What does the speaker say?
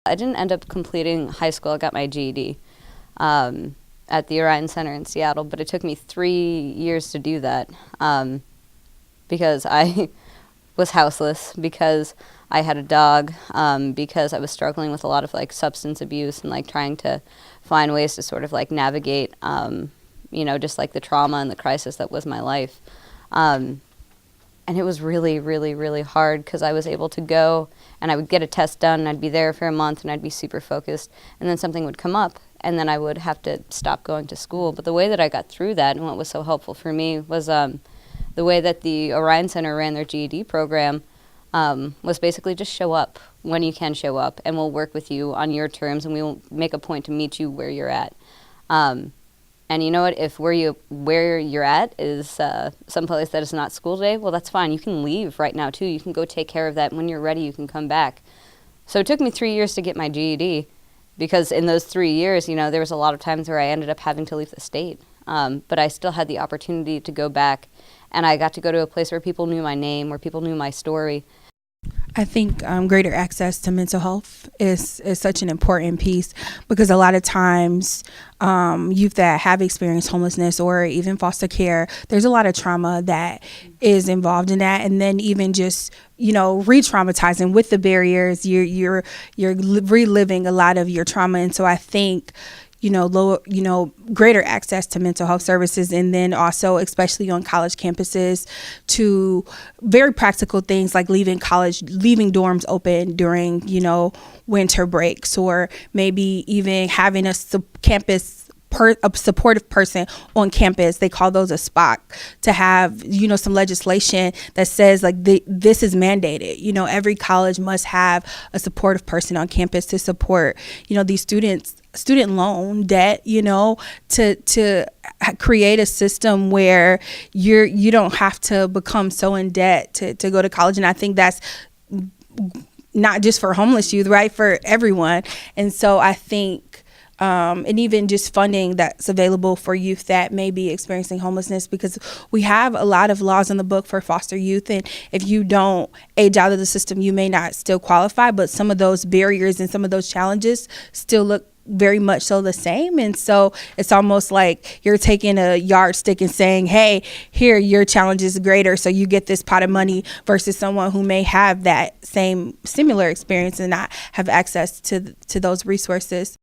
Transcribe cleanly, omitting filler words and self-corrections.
I didn't end up completing high school. I got my GED at the Orion Center in Seattle, but it took me 3 years to do that because I was houseless, because I had a dog, because I was struggling with a lot of like substance abuse and like trying to find ways to sort of like navigate, just like the trauma and the crisis that was my life. And it was really, really, really hard because I was able to go and I would get a test done and I'd be there for a month and I'd be super focused, and then something would come up and then I would have to stop going to school. But the way that I got through that and what was so helpful for me was the way that the Orion Center ran their GED program was basically just show up when you can show up, and we'll work with you on your terms and we will make a point to meet you where you're at. And you know what? If where you're at is someplace that is not school today, well, that's fine. You can leave right now, too. You can go take care of that. And when you're ready, you can come back. So it took me 3 years to get my GED because in those 3 years, there was a lot of times where I ended up having to leave the state. But I still had the opportunity to go back, and I got to go to a place where people knew my name, where people knew my story. I think greater access to mental health is such an important piece, because a lot of times youth that have experienced homelessness or even foster care, there's a lot of trauma that is involved in that. And then even just, re-traumatizing with the barriers, you're reliving a lot of your trauma. And so I think greater access to mental health services, and then also, especially on college campuses, to very practical things like leaving dorms open during, winter breaks, or maybe even having a supportive person on campus. They call those a SPOC, to have, some legislation that says like this is mandated. Every college must have a supportive person on campus to support, these student loan debt, to create a system where you don't have to become so in debt to go to college. And I think that's not just for homeless youth, right? For everyone. And so I think and even just funding that's available for youth that may be experiencing homelessness, because we have a lot of laws in the book for foster youth, and if you don't age out of the system, you may not still qualify, but some of those barriers and some of those challenges still look very much so the same. And so it's almost like you're taking a yardstick and saying, hey, here, your challenge is greater, so you get this pot of money, versus someone who may have that same similar experience and not have access to those resources.